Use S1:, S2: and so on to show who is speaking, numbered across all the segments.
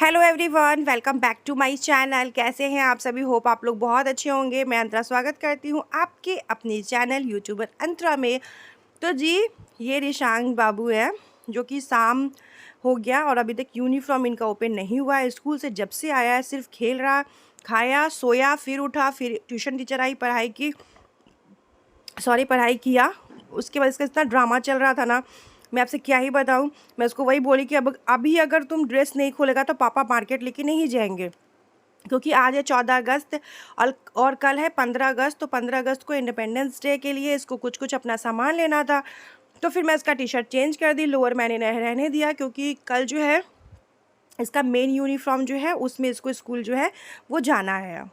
S1: Hello everyone, welcome back to my channel. कैसे हैं आप सभी? होप आप लोग बहुत अच्छे होंगे। मैं अंतरा स्वागत करती हूं आपके अपने चैनल यूट्यूबर अंतरा में। तो जी, ये रिशांग बाबू है जो कि शाम हो गया और अभी तक यूनिफॉर्म इनका ओपन नहीं हुआ है। स्कूल से जब से आया है सिर्फ खेल रहा, खाया, सोया, फिर उठा, फिर ट्यूशन टीचर आई, पढ़ाई किया। उसके बाद इसका इतना ड्रामा चल रहा था ना, मैं आपसे क्या ही बताऊं। मैं उसको वही बोली कि अब अभी अगर तुम ड्रेस नहीं खोलेगा तो पापा मार्केट लेके नहीं जाएंगे, क्योंकि आज है 14 अगस्त और कल है 15 अगस्त। तो 15 अगस्त को इंडिपेंडेंस डे के लिए इसको कुछ कुछ अपना सामान लेना था। तो फिर मैं इसका टी शर्ट चेंज कर दी, लोअर मैंने रहने दिया, क्योंकि कल जो है इसका मेन यूनिफॉर्म जो है उसमें इसको स्कूल जो है वो जाना है।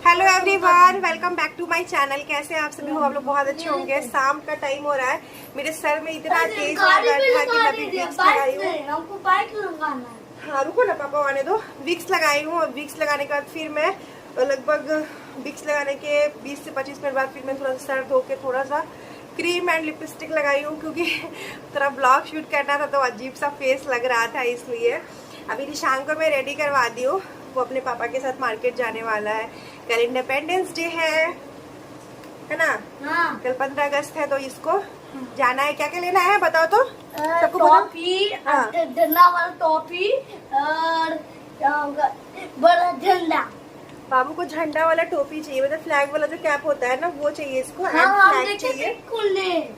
S1: Hello everyone, welcome back to my channel. कैसे हैं आप सभी? हो आप लोग बहुत अच्छे होंगे। शाम का टाइम हो रहा है, मेरे सर में इतना तेज दर्द था कि मैं विक्स लगाई हूँ। हाँ रुको ना, पापा आने दो। विक्स लगाई हूँ और विक्स लगाने के बाद फिर मैं लगभग विक्स लगाने के 20 से 25 मिनट बाद फिर मैं थोड़ा सा सर धो के थोड़ा सा क्रीम एंड लिपस्टिक लगाई हूँ, क्योंकि थोड़ा ब्लॉग शूट करना था तो अजीब सा फेस लग रहा था, इसलिए। अभी निशान को मैं रेडी करवा दी हूँ, वो अपने पापा के साथ मार्केट जाने वाला है। कल इंडिपेंडेंस डे है ना? हाँ। कल 15 अगस्त है, तो इसको जाना है। क्या क्या लेना है बताओ तो सबको।
S2: टॉफी, झंडा वाला टॉफी और बड़ा झंडा।
S1: बाबू को झंडा वाला टोपी चाहिए, मतलब फ्लैग वाला जो कैप होता है ना, वो चाहिए इसको।
S2: हाँ,
S1: फ्लैग चाहिए।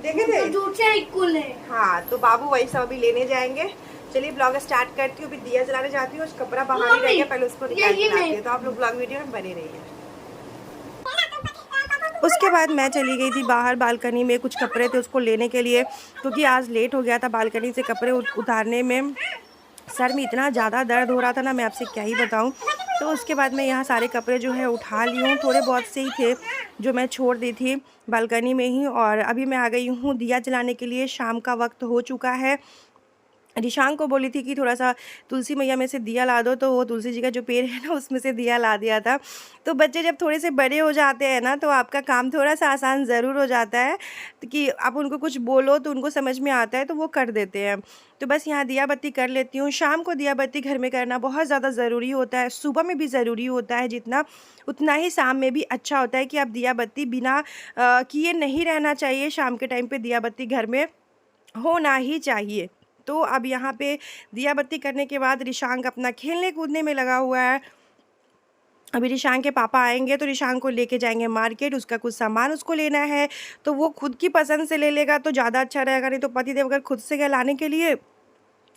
S1: देखे थे? हाँ, तो बाबू वही सब अभी लेने जाएंगे। चलिए ब्लॉग स्टार्ट करती हूँ। अभी दिया जलाने जाती हूँ, कपड़ा बाहर ही रह गया, पहले उसको निकाल के लाती हूँ। तो आप लोग ब्लॉग वीडियो में बने रहिए। उसके बाद मैं चली गई थी बाहर बालकनी में, कुछ कपड़े थे उसको लेने के लिए, क्योंकि आज लेट हो गया था बालकनी से कपड़े उतारने में। सर में इतना ज़्यादा दर्द हो रहा था ना, मैं आपसे क्या ही बताऊं। तो उसके बाद मैं यहाँ सारे कपड़े जो है उठा ली हूँ। थोड़े बहुत से ही थे जो मैं छोड़ दी थी बालकनी में ही, और अभी मैं आ गई हूँ दिया जलाने के लिए। शाम का वक्त हो चुका है। रिशांग को बोली थी कि थोड़ा सा तुलसी मैया में से दिया ला दो, तो वो तुलसी जी का जो पेड़ है ना उसमें से दिया ला दिया था। तो बच्चे जब थोड़े से बड़े हो जाते हैं ना, तो आपका काम थोड़ा सा आसान ज़रूर हो जाता है, तो कि आप उनको कुछ बोलो तो उनको समझ में आता है, तो वो कर देते हैं। तो बस यहाँ दिया बत्ती कर लेती हूँ। शाम को दिया बत्ती घर में करना बहुत ज़्यादा ज़रूरी होता है, सुबह में भी ज़रूरी होता है जितना, उतना ही शाम में भी अच्छा होता है कि आप दिया बत्ती बिना किए नहीं रहना चाहिए। शाम के टाइम पर दिया बत्ती घर में होना ही चाहिए। तो अब यहाँ पे दिया बत्ती करने के बाद रिशांग अपना खेलने कूदने में लगा हुआ है। अभी रिशांग के पापा आएंगे तो रिशांग को लेके जाएंगे मार्केट, उसका कुछ सामान उसको लेना है, तो वो खुद की पसंद से ले लेगा तो ज़्यादा अच्छा रहेगा। नहीं तो पतिदेव अगर खुद से गए लाने के लिए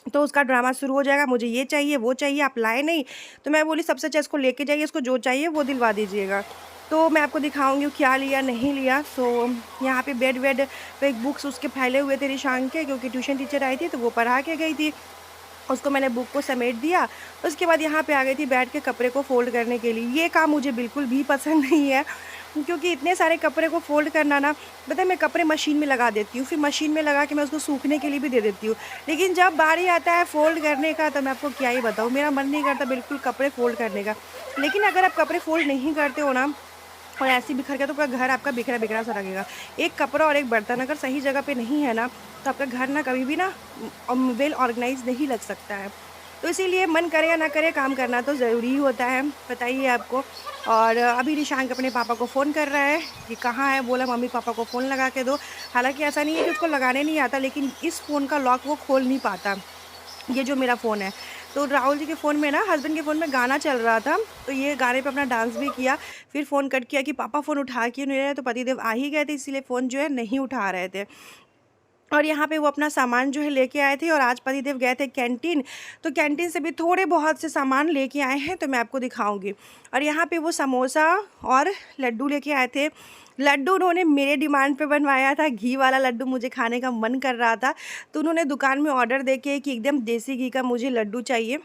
S1: तो उसका ड्रामा शुरू हो जाएगा, मुझे ये चाहिए वो चाहिए, आप लाए नहीं। तो मैं बोली सबसे अच्छा इसको लेके जाइए, इसको जो चाहिए वो दिलवा दीजिएगा। तो मैं आपको दिखाऊंगी क्या लिया नहीं लिया। सो यहाँ पे बेड वेड पे बुक्स उसके फैले हुए थे रिशांग के, क्योंकि ट्यूशन टीचर आई थी तो वो पढ़ा के गई थी। उसको मैंने बुक को समेट दिया। उसके बाद यहाँ पे आ गई थी बैठ के कपड़े को फ़ोल्ड करने के लिए। ये काम मुझे बिल्कुल भी पसंद नहीं है, क्योंकि इतने सारे कपड़े को फ़ोल्ड करना ना, पता है मैं कपड़े मशीन में लगा देती हूँ, फिर मशीन में लगा के मैं उसको सूखने के लिए भी दे देती हूँ। लेकिन जब बारी आता है फ़ोल्ड करने का, तो मैं आपको क्या ही बताऊँ, मेरा मन नहीं करता बिल्कुल कपड़े फ़ोल्ड करने का। लेकिन अगर आप कपड़े फ़ोल्ड नहीं करते हो ना और ऐसे बिखर गया, तो पूरा घर आपका बिखरा बिखरा सा लगेगा। एक कपड़ा और एक बर्तन अगर सही जगह पे नहीं है ना, तो आपका घर ना कभी भी ना वेल ऑर्गेनाइज नहीं लग सकता है। तो इसीलिए मन करे या ना करे, काम करना तो ज़रूरी ही होता है, बताइए आपको। और अभी रिशांक अपने पापा को फ़ोन कर रहा है कि कहाँ है, बोला मम्मी पापा को फ़ोन लगा के दो। हालांकि ऐसा नहीं है कि उसको लगाने नहीं आता, लेकिन इस फ़ोन का लॉक वो खोल नहीं पाता, ये जो मेरा फ़ोन है। तो राहुल जी के फ़ोन में ना, हस्बैंड के फ़ोन में गाना चल रहा था, तो ये गाने पे अपना डांस भी किया। फिर फ़ोन कट किया कि पापा फ़ोन उठा क्यों नहीं रहे, तो पतिदेव आ ही गए थे, इसीलिए फ़ोन जो है नहीं उठा रहे थे। और यहाँ पे वो अपना सामान जो है लेके आए थे, और आज पतिदेव गए थे कैंटीन, तो कैंटीन से भी थोड़े बहुत से सामान लेके आए हैं, तो मैं आपको दिखाऊंगी। और यहाँ पे वो समोसा और लड्डू लेके आए थे। लड्डू उन्होंने मेरे डिमांड पे बनवाया था, घी वाला लड्डू मुझे खाने का मन कर रहा था, तो उन्होंने दुकान में ऑर्डर देके कि एकदम देसी घी का मुझे लड्डू चाहिए,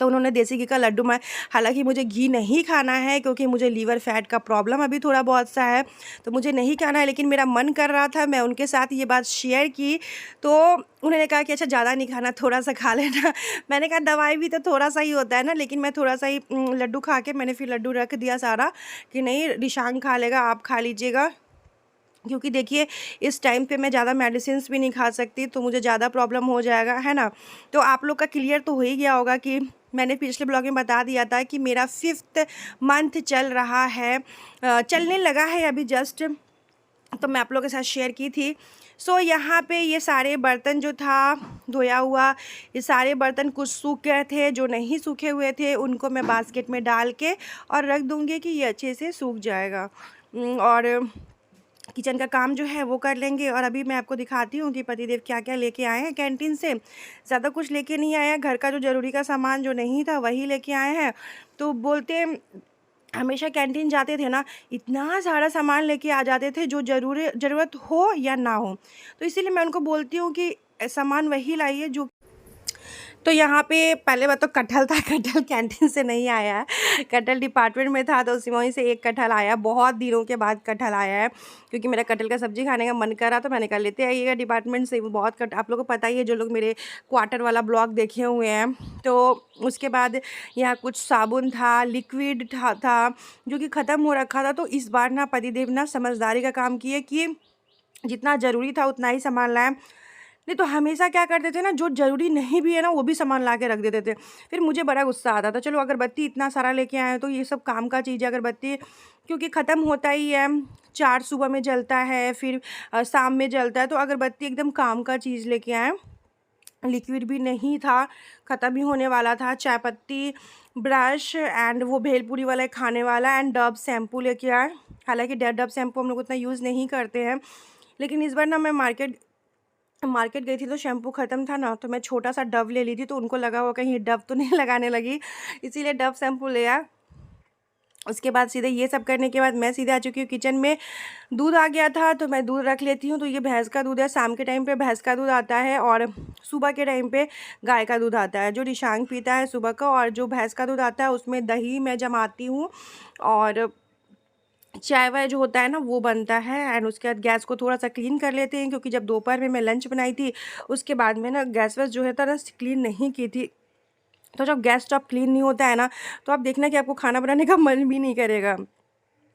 S1: तो उन्होंने देसी घी का लड्डू मैं, हालांकि मुझे घी नहीं खाना है क्योंकि मुझे लीवर फैट का प्रॉब्लम अभी थोड़ा बहुत सा है, तो मुझे नहीं खाना है, लेकिन मेरा मन कर रहा था, मैं उनके साथ ये बात शेयर की। तो उन्होंने कहा कि अच्छा ज़्यादा नहीं खाना, थोड़ा सा खा लेना। मैंने कहा दवाई भी तो थोड़ा सा ही होता है ना, लेकिन मैं थोड़ा सा ही लड्डू खा के मैंने फिर लड्डू रख दिया सारा, कि नहीं रिशांग खा लेगा, आप खा लीजिएगा। क्योंकि देखिए इस टाइम पे मैं ज़्यादा मेडिसिन्स भी नहीं खा सकती, तो मुझे ज़्यादा प्रॉब्लम हो जाएगा, है ना। तो आप लोग का क्लियर तो हो ही गया होगा कि मैंने पिछले ब्लॉग में बता दिया था कि मेरा 5th मंथ चल रहा है, चलने लगा है अभी जस्ट, तो मैं आप लोगों के साथ शेयर की थी। सो यहाँ पे ये सारे बर्तन जो था धोया हुआ, ये सारे बर्तन कुछ सूख गए थे, जो नहीं सूखे हुए थे उनको मैं बास्केट में डाल के और रख दूँगी कि ये अच्छे से सूख जाएगा। और किचन का काम जो है वो कर लेंगे। और अभी मैं आपको दिखाती हूँ कि पतिदेव क्या क्या लेके आए हैं कैंटीन से। ज़्यादा कुछ लेके नहीं आए हैं, घर का जो ज़रूरी का सामान जो नहीं था वही लेके आए हैं। तो बोलते हमेशा कैंटीन जाते थे ना, इतना सारा सामान लेके आ जाते थे जो ज़रूरत हो या ना हो, तो इसीलिए मैं उनको बोलती हूँ कि सामान वही लाइए जो। तो यहाँ पे पहले बात तो कटहल था, कटहल कैंटीन से नहीं आया है, कटहल डिपार्टमेंट में था, तो उसी वहीं से एक कटहल आया, बहुत दिनों के बाद कटहल आया है, क्योंकि मेरा कटहल का सब्ज़ी खाने का मन कर रहा, तो मैंने कहा लेते आइएगा डिपार्टमेंट से। वो बहुत आप लोगों को पता ही है, जो लोग मेरे क्वार्टर वाला ब्लॉग देखे हुए हैं। तो उसके बाद यहाँ कुछ साबुन था, लिक्विड था जो कि ख़त्म हो रखा था। तो इस बार ना पतिदेव ना समझदारी का काम किए कि जितना ज़रूरी था उतना ही सामान लाएँ। नहीं तो हमेशा क्या करते थे ना, जो ज़रूरी नहीं भी है ना वो भी सामान ला के रख देते थे। फिर मुझे बड़ा गुस्सा आता था। चलो अगरबत्ती इतना सारा लेके आए हैं तो ये सब काम का चीज़ है अगरबत्ती, क्योंकि ख़त्म होता ही है। 4 सुबह में जलता है, फिर शाम में जलता है, तो अगरबत्ती एकदम काम का चीज़ लेके आए। लिक्विड भी नहीं था, ख़त्म ही होने वाला था। चाय पत्ती, ब्रश एंड वो भेलपूरी वाला खाने वाला एंड डव शैम्पू लेके आए। हालाँकि डव शैम्पू हम लोग उतना यूज़ नहीं करते हैं, लेकिन इस बार ना मैं मार्केट गई थी तो शैम्पू ख़त्म था ना, तो मैं छोटा सा डव ले ली थी, तो उनको लगा हुआ कहीं डव तो नहीं लगाने लगी, इसीलिए डव शैम्पू लिया। उसके बाद सीधे ये सब करने के बाद मैं सीधे आ चुकी हूँ किचन में। दूध आ गया था तो मैं दूध रख लेती हूँ। तो ये भैंस का दूध है, शाम के टाइम पे भैंस का दूध आता है और सुबह के टाइम पे गाय का दूध आता है, जो रिशांग पीता है सुबह का। और जो भैंस का दूध आता है उसमें दही मैं जमाती हूँ और चाय वाय जो होता है ना वो बनता है। एंड उसके बाद गैस को थोड़ा सा क्लीन कर लेते हैं, क्योंकि जब दोपहर में मैं लंच बनाई थी उसके बाद में ना गैस वैस जो है ना क्लीन नहीं की थी। तो जब गैस स्टोव क्लीन नहीं होता है ना, तो आप देखना कि आपको खाना बनाने का मन भी नहीं करेगा।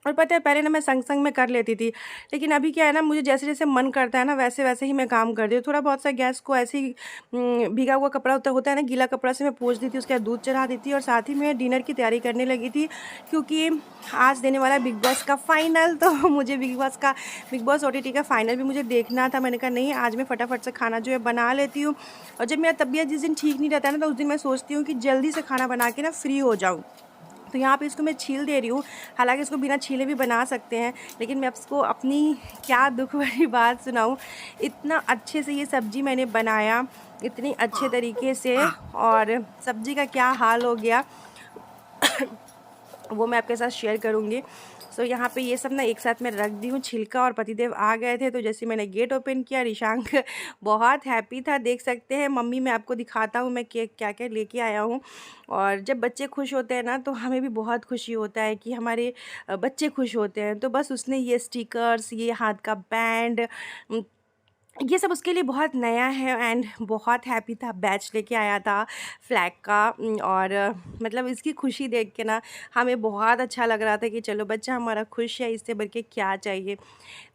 S1: और पता है पहले ना मैं संग में कर लेती थी, लेकिन अभी क्या है ना, मुझे जैसे जैसे मन करता है ना वैसे वैसे ही मैं काम करती हूँ। थोड़ा बहुत सा गैस को ऐसे ही भीगा हुआ कपड़ा होता है ना, गीला कपड़ा से मैं पोंछ दी थी, उसके बाद दूध चढ़ा दी थी और साथ ही मैं डिनर की तैयारी करने लगी थी, क्योंकि आज देने वाला बिग बॉस का फाइनल। तो मुझे बिग बॉस OTT का फाइनल भी मुझे देखना था। मैंने कहा नहीं, आज मैं फटाफट से खाना जो है बना लेती हूँ। और जब मेरा तबीयत जिस दिन ठीक नहीं रहता है ना, तो उस दिन मैं सोचती हूँ कि जल्दी से खाना बना के ना फ्री हो जाऊँ। तो यहाँ पे इसको मैं छील दे रही हूँ। हालांकि इसको बिना छीले भी बना सकते हैं, लेकिन मैं आपको अपनी क्या दुख भरी बात सुनाऊँ, इतना अच्छे से ये सब्ज़ी मैंने बनाया, इतनी अच्छे तरीके से, और सब्ज़ी का क्या हाल हो गया वो मैं आपके साथ शेयर करूँगी। सो यहाँ पे ये सब ना एक साथ मैं रख दी हूँ छिलका। और पतिदेव आ गए थे, तो जैसे मैंने गेट ओपन किया, रिशांक बहुत हैप्पी था, देख सकते हैं। मम्मी मैं आपको दिखाता हूँ मैं क्या क्या लेके आया हूँ। और जब बच्चे खुश होते हैं ना, तो हमें भी बहुत खुशी होता है कि हमारे बच्चे खुश होते हैं। तो बस उसने ये स्टिकर्स, ये हाथ का बैंड, ये सब उसके लिए बहुत नया है एंड बहुत हैप्पी था। बैच लेके आया था फ्लैग का। और मतलब इसकी खुशी देख के ना हमें बहुत अच्छा लग रहा था कि चलो बच्चा हमारा खुश है, इससे बढ़ के क्या चाहिए।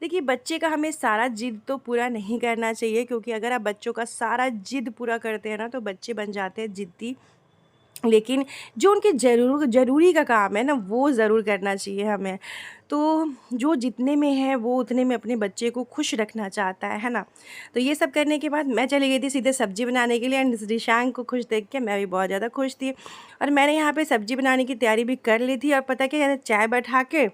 S1: देखिए बच्चे का हमें सारा जिद तो पूरा नहीं करना चाहिए, क्योंकि अगर आप बच्चों का सारा जिद पूरा करते हैं ना, तो बच्चे बन जाते हैं जिद्दी। लेकिन जो उनके ज़रूरी का काम है ना, वो ज़रूर करना चाहिए हमें। तो जो जितने में है वो उतने में अपने बच्चे को खुश रखना चाहता है ना। तो ये सब करने के बाद मैं चली गई थी सीधे सब्ज़ी बनाने के लिए। एंड रिशांक को खुश देख के मैं भी बहुत ज़्यादा खुश थी, और मैंने यहाँ पे सब्ज़ी बनाने की तैयारी भी कर ली थी। और पता क्या, चाय बैठा के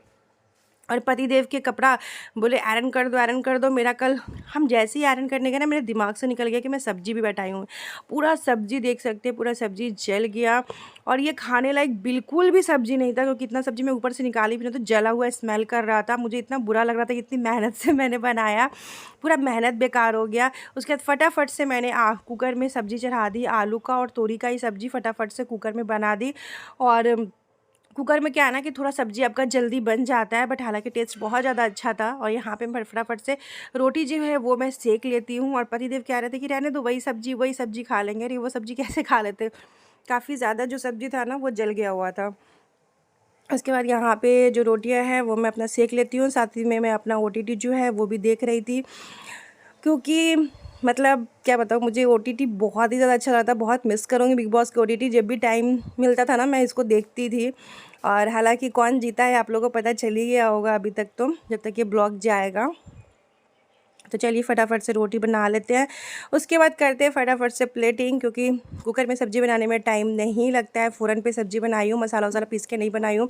S1: और पतिदेव के कपड़ा बोले आयरन कर दो, आयरन कर दो। मेरा कल हम जैसे ही आयरन करने गए ना, मेरे दिमाग से निकल गया कि मैं सब्ज़ी भी बैठाई हूँ। पूरा सब्ज़ी देख सकते हैं, पूरा सब्ज़ी जल गया। और ये खाने लायक बिल्कुल भी सब्ज़ी नहीं था, क्योंकि इतना सब्ज़ी मैं ऊपर से निकाली भी नहीं, तो जला हुआ स्मेल कर रहा था। मुझे इतना बुरा लग रहा था कि इतनी मेहनत से मैंने बनाया, पूरा मेहनत बेकार हो गया। उसके बाद फटाफट से मैंने कुकर में सब्ज़ी चढ़ा दी, आलू का और तोरी का ही सब्ज़ी फटाफट से कुकर में बना दी। और कुकर में क्या है ना कि थोड़ा सब्ज़ी आपका जल्दी बन जाता है, बट हालांकि टेस्ट बहुत ज़्यादा अच्छा था। और यहाँ पे मैं फटाफट से रोटी जो है वो मैं सेक लेती हूँ। और पतिदेव कह रहे थे कि रहने दो, वही सब्ज़ी खा लेंगे। अरे वो सब्ज़ी कैसे खा लेते, काफ़ी ज़्यादा जो सब्ज़ी था ना वो जल गया हुआ था। उसके बाद यहाँ पे जो रोटियां हैं वो मैं अपना सेक लेती हूँ, साथ ही में मैं अपना OTT जो है वो भी देख रही थी, क्योंकि मतलब क्या बताऊँ, मुझे OTT बहुत ही ज़्यादा अच्छा लगता है। बहुत मिस करूँगी बिग बॉस के OTT। जब भी टाइम मिलता था ना मैं इसको देखती थी। और हालांकि कौन जीता है आप लोगों को पता चल ही गया होगा अभी तक, तो जब तक ये ब्लॉग जाएगा। तो चलिए फटाफट से रोटी बना लेते हैं, उसके बाद करते हैं फटाफट से प्लेटिंग, क्योंकि कुकर में सब्ज़ी बनाने में टाइम नहीं लगता है। फ़ौरन पे सब्ज़ी बनाई हूँ, मसाला वसाला पीस के नहीं बनाई हूँ।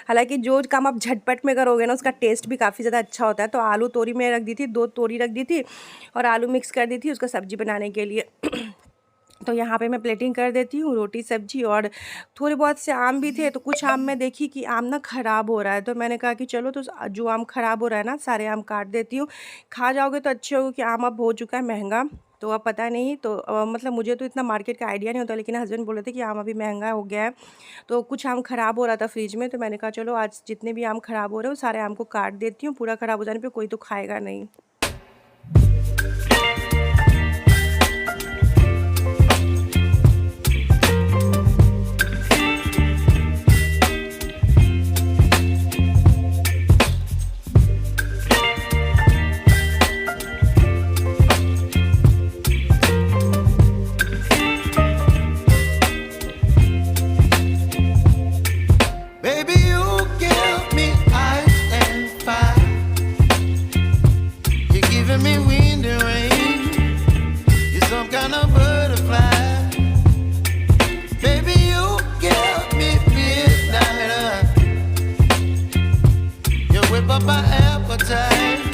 S1: हालांकि जो काम आप झटपट में करोगे ना उसका टेस्ट भी काफ़ी ज़्यादा अच्छा होता है। तो आलू तोरी में रख दी थी, 2 तोरी रख दी थी और आलू मिक्स कर दी थी उसका सब्ज़ी बनाने के लिए। तो यहाँ पे मैं प्लेटिंग कर देती हूँ, रोटी सब्जी। और थोड़े बहुत से आम भी थे, तो कुछ आम मैं देखी कि आम ना ख़राब हो रहा है, तो मैंने कहा कि चलो तो जो आम ख़राब हो रहा है ना सारे आम काट देती हूँ, खा जाओगे तो अच्छे होगे, कि आम अब हो चुका है महंगा। तो अब पता नहीं, तो मतलब मुझे तो इतना मार्केट का आइडिया नहीं होता, लेकिन हस्बैंड बोल रहे थे कि आम अभी महंगा हो गया है। तो कुछ आम ख़राब हो रहा था फ्रिज में, तो मैंने कहा चलो आज जितने भी आम ख़राब हो रहे हैं वो सारे आम को काट देती हूँ, पूरा ख़राब हो जाने पर कोई तो खाएगा नहीं।
S3: Baby, you give me ice and fire. You're giving me wind and rain. You're some kind of butterfly. Baby, you give me midnight. You whip up my appetite.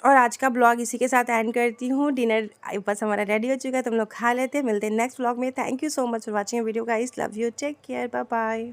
S1: और आज का ब्लॉग इसी के साथ एंड करती हूँ। डिनर बस हमारा रेडी हो चुका है, तो हम लोग खा लेते हैं। मिलते हैं नेक्स्ट ब्लॉग में। Thank you so much for watching video guys, love you, take care, bye bye.